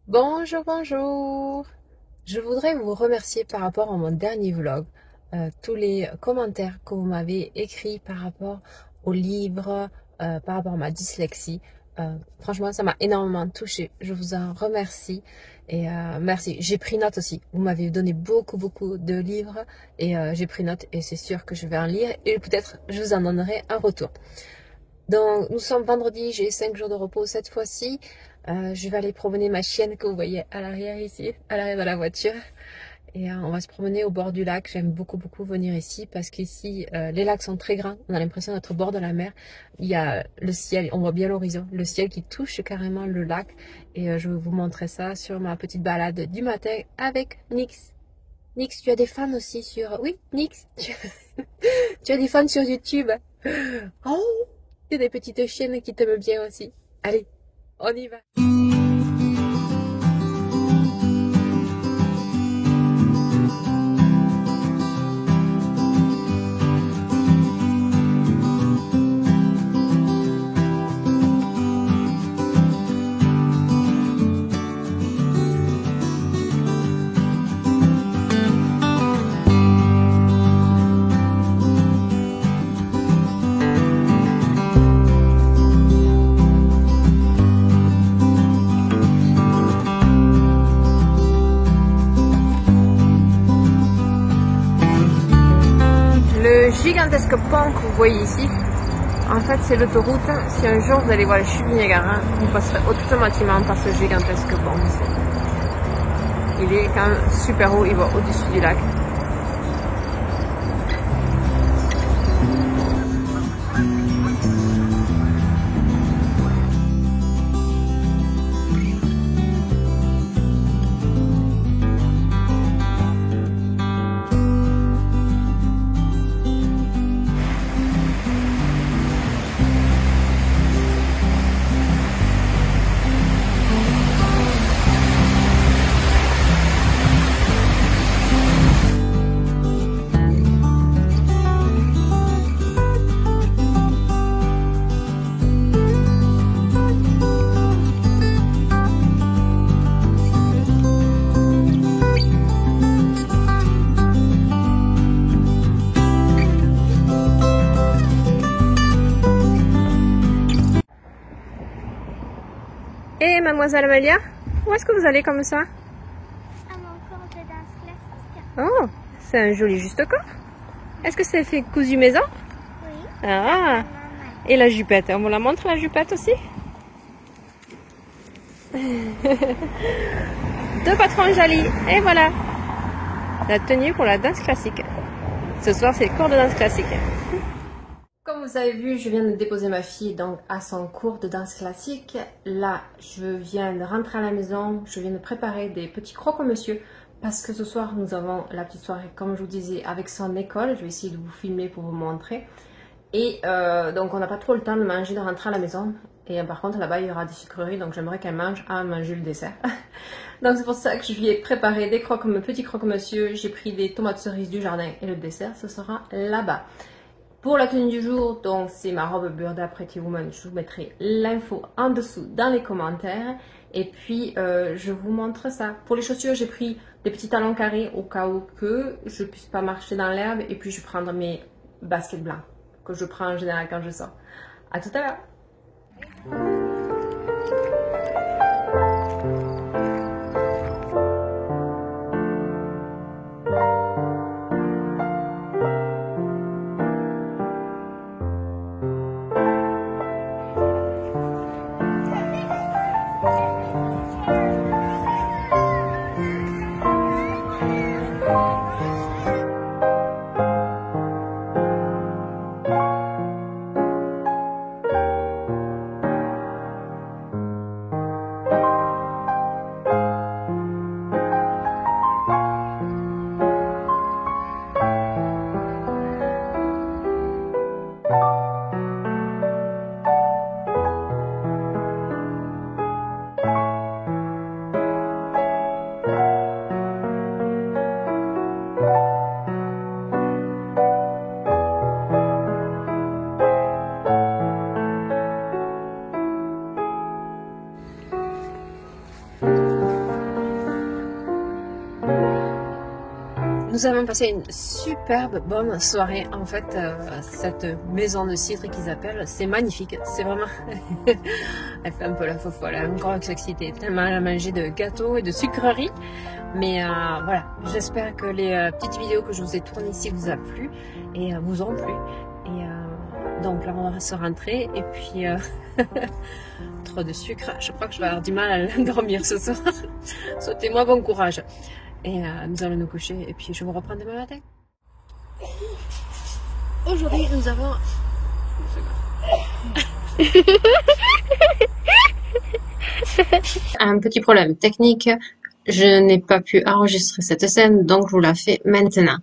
Bonjour, bonjour. Je voudrais vous remercier par rapport à mon dernier vlog, tous les commentaires que vous m'avez écrits par rapport au livre, par rapport à ma dyslexie. Franchement, ça m'a énormément touchée. Je vous en remercie et merci. J'ai pris note aussi. Vous m'avez donné beaucoup de livres et j'ai pris note et c'est sûr que je vais en lire et peut-être je vous en donnerai un retour. Donc, nous sommes vendredi, j'ai 5 jours de repos cette fois-ci. Je vais aller promener ma chienne que vous voyez à l'arrière ici, à l'arrière de la voiture. Et on va se promener au bord du lac. J'aime beaucoup venir ici parce qu'ici, les lacs sont très grands. On a l'impression d'être au bord de la mer. Il y a le ciel, on voit bien l'horizon, le ciel qui touche carrément le lac. Et je vais vous montrer ça sur ma petite balade du matin avec Nix. Nix, tu as des fans aussi sur... Oui, Nix, tu as des fans sur YouTube. Oh, il y a des petites chiennes qui t'aiment bien aussi. Allez, on y va. Le gigantesque pont que vous voyez ici, en fait c'est l'autoroute. Si un jour vous allez voir les chutes du Niagara, vous passerez automatiquement par ce gigantesque pont ici. Il est quand même super haut, il va au-dessus du lac. Et mademoiselle Amélia, où est-ce que vous allez comme ça? À mon cours de danse classique. Oh, c'est un joli juste corps. Est-ce que c'est fait cousu maison? Oui. Ah, Maman. et la jupette, on vous la montre la jupette aussi? Deux patrons jolis, et voilà la tenue pour la danse classique. Ce soir c'est cours de danse classique. Comme vous avez vu, je viens de déposer ma fille donc à son cours de danse classique. Là, je viens de rentrer à la maison, je viens de préparer des petits croque-monsieur parce que ce soir nous avons la petite soirée, comme je vous disais, avec son école. Je vais essayer de vous filmer pour vous montrer. Et donc on n'a pas trop le temps de manger, de rentrer à la maison. Et par contre là-bas il y aura des sucreries, donc j'aimerais qu'elle mange avant de manger le dessert. Donc c'est pour ça que je lui ai préparé des petits croque-monsieur. J'ai pris des tomates cerises du jardin et le dessert ce sera là-bas. Pour la tenue du jour, donc c'est ma robe Burda Pretty Woman. Je vous mettrai l'info en dessous dans les commentaires. Et puis je vous montre ça. Pour les chaussures, j'ai pris des petits talons carrés au cas où que je puisse pas marcher dans l'herbe. Et puis je vais prendre mes baskets blancs que je prends en général quand je sors. À tout à l'heure. Nous avons passé une superbe bonne soirée. En fait, cette maison de cidre qu'ils appellent, c'est magnifique. C'est vraiment... Elle fait un peu la fofolle, elle a encore excité tellement elle a mangé de gâteaux et de sucreries. Mais voilà, j'espère que les petites vidéos que je vous ai tournées ici vous a plu et vous ont plu. Et donc là, on va se rentrer et puis... trop de sucre, je crois que je vais avoir du mal à dormir ce soir. Souhaitez-moi bon courage. Et nous allons nous coucher et puis je vous reprends demain matin. Aujourd'hui, nous avons... Un petit problème technique. Je n'ai pas pu enregistrer cette scène, donc je vous la fais maintenant.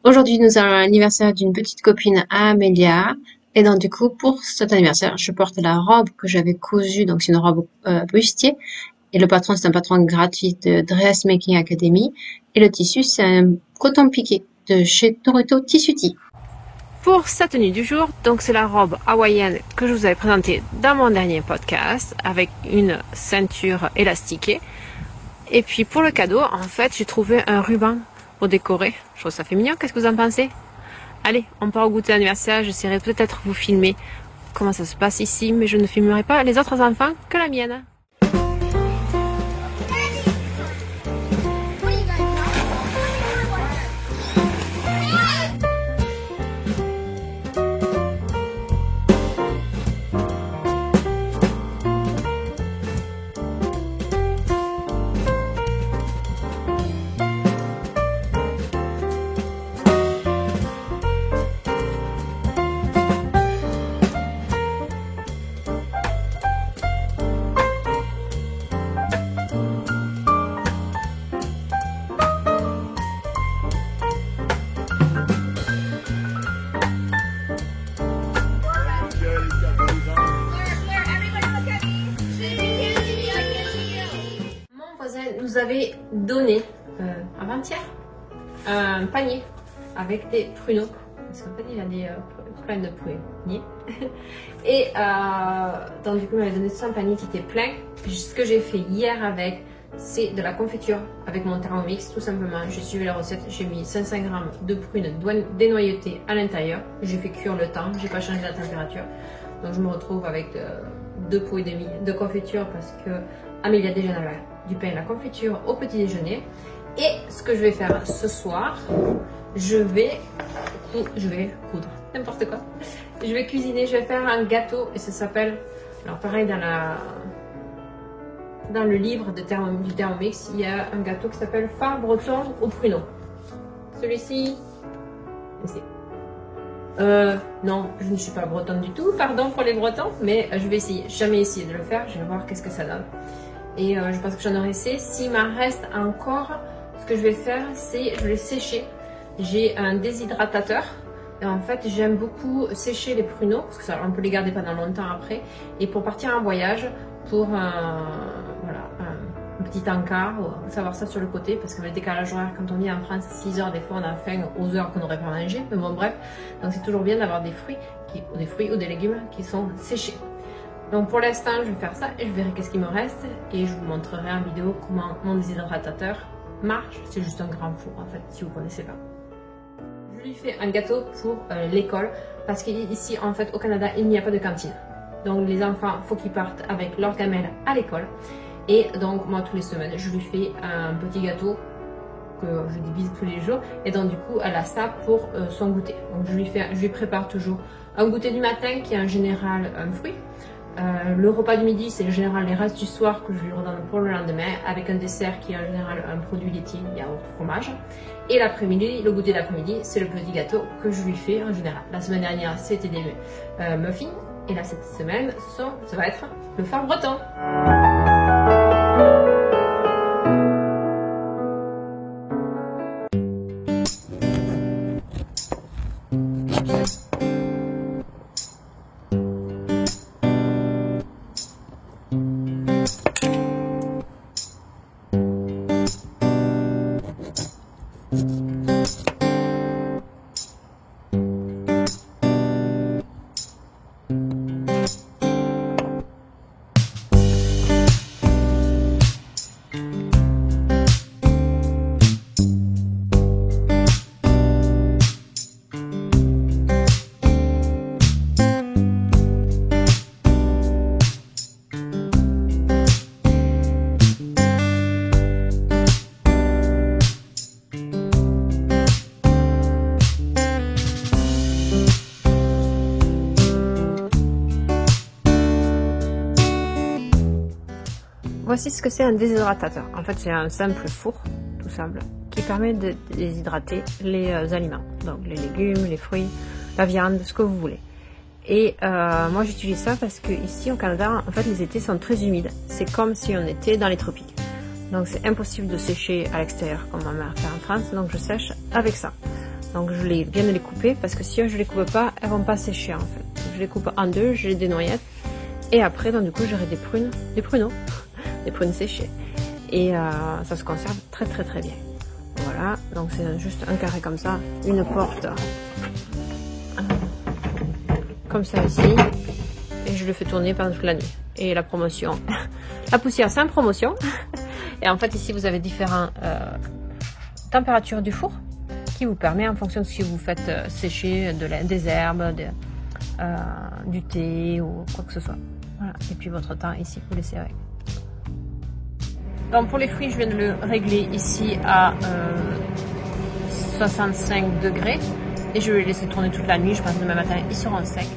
Aujourd'hui, nous avons l'anniversaire d'une petite copine à Amélia. Et donc du coup, pour cet anniversaire, je porte la robe que j'avais cousue, donc c'est une robe bustier. Et le patron, c'est un patron gratuit de Dressmaking Academy. Et le tissu, c'est un coton piqué de chez Toretto Tissuti. Pour sa tenue du jour, donc c'est la robe hawaïenne que je vous avais présentée dans mon dernier podcast avec une ceinture élastiquée. Et puis pour le cadeau, en fait, j'ai trouvé un ruban pour décorer. Je trouve ça fait mignon. Qu'est-ce que vous en pensez? Allez, on part au goûter d'anniversaire. J'essaierai peut-être vous filmer comment ça se passe ici, mais je ne filmerai pas les autres enfants que la mienne. Nous avait donné avant-hier un panier avec des pruneaux parce qu'en fait il a des plein de pruniers et donc du coup il m'avait donné tout un panier qui était plein. Ce que j'ai fait hier avec, c'est de la confiture avec mon Thermomix tout simplement. J'ai suivi la recette, j'ai mis 500 g de prunes dénoyautées à l'intérieur, j'ai fait cuire le temps, j'ai pas changé la température, donc je me retrouve avec 2 pots et demi de confiture parce que Amélia déjeune avec du pain et la confiture au petit déjeuner. Et ce que je vais faire ce soir, je vais coudre, n'importe quoi. Je vais cuisiner, je vais faire un gâteau et ça s'appelle, alors pareil dans le livre du Thermomix, il y a un gâteau qui s'appelle phare breton au pruneau. Celui-ci, ici. Non, je ne suis pas bretonne du tout, pardon pour les bretons, mais je vais essayer. J'ai jamais essayé de le faire, je vais voir qu'est-ce que ça donne. Et je pense que j'en aurai assez. S'il m'en reste encore, ce que je vais faire, c'est je vais les sécher. J'ai un déshydratateur. Et en fait, j'aime beaucoup sécher les pruneaux parce que ça, on peut les garder pendant longtemps après. Et pour partir en voyage, pour voilà, un petit encart, savoir ça sur le côté parce que le décalage horaire, quand on vit en France, 6 heures, des fois on a faim aux heures qu'on n'aurait pas mangé. Mais bon, bref, donc c'est toujours bien d'avoir des fruits ou des légumes qui sont séchés. Donc pour l'instant, je vais faire ça et je verrai qu'est-ce qu'il me reste et je vous montrerai en vidéo comment mon déshydratateur marche. C'est juste un grand four en fait, si vous ne connaissez pas. Je lui fais un gâteau pour l'école parce qu'ici en fait au Canada, il n'y a pas de cantine. Donc les enfants, il faut qu'ils partent avec leur gamelle à l'école. Et donc moi, tous les semaines, je lui fais un petit gâteau que je divise tous les jours. Et donc du coup, elle a ça pour son goûter. Donc je lui prépare toujours un goûter du matin qui est en général un fruit. Le repas du midi, c'est en général les restes du soir que je lui redonne pour le lendemain, avec un dessert qui est en général un produit laitier, yaourt, fromage. Et l'après-midi, le goûter d'après-midi, c'est le petit gâteau que je lui fais en général. La semaine dernière, c'était des muffins, et là cette semaine, ça va être le phare breton. voici ce que c'est un déshydratateur. En fait, c'est un simple four, tout simple, qui permet de déshydrater les aliments. Donc les légumes, les fruits, la viande, ce que vous voulez. Et moi j'utilise ça parce que ici au Canada, en fait les étés sont très humides. C'est comme si on était dans les tropiques. Donc c'est impossible de sécher à l'extérieur comme ma mère fait en France. Donc je sèche avec ça. Donc je viens de les couper parce que si je les coupe pas, elles vont pas sécher en fait. Donc, je les coupe en deux, j'ai des noyettes. Et après, donc, du coup, j'aurai des pruneaux, des prunes séchées. Et ça se conserve très très très bien. Voilà, donc c'est juste un carré comme ça, une porte comme ça ici. Et je le fais tourner pendant toute la nuit. Et la promotion, la poussière c'est en promotion. Et en fait ici vous avez différentes températures du four qui vous permet en fonction de ce que vous faites sécher des herbes, du thé ou quoi que ce soit. Voilà. Et puis votre temps ici vous laissez avec. Donc pour les fruits je viens de le régler ici à 65 degrés et je vais les laisser tourner toute la nuit. Je pense que demain matin ils seront secs.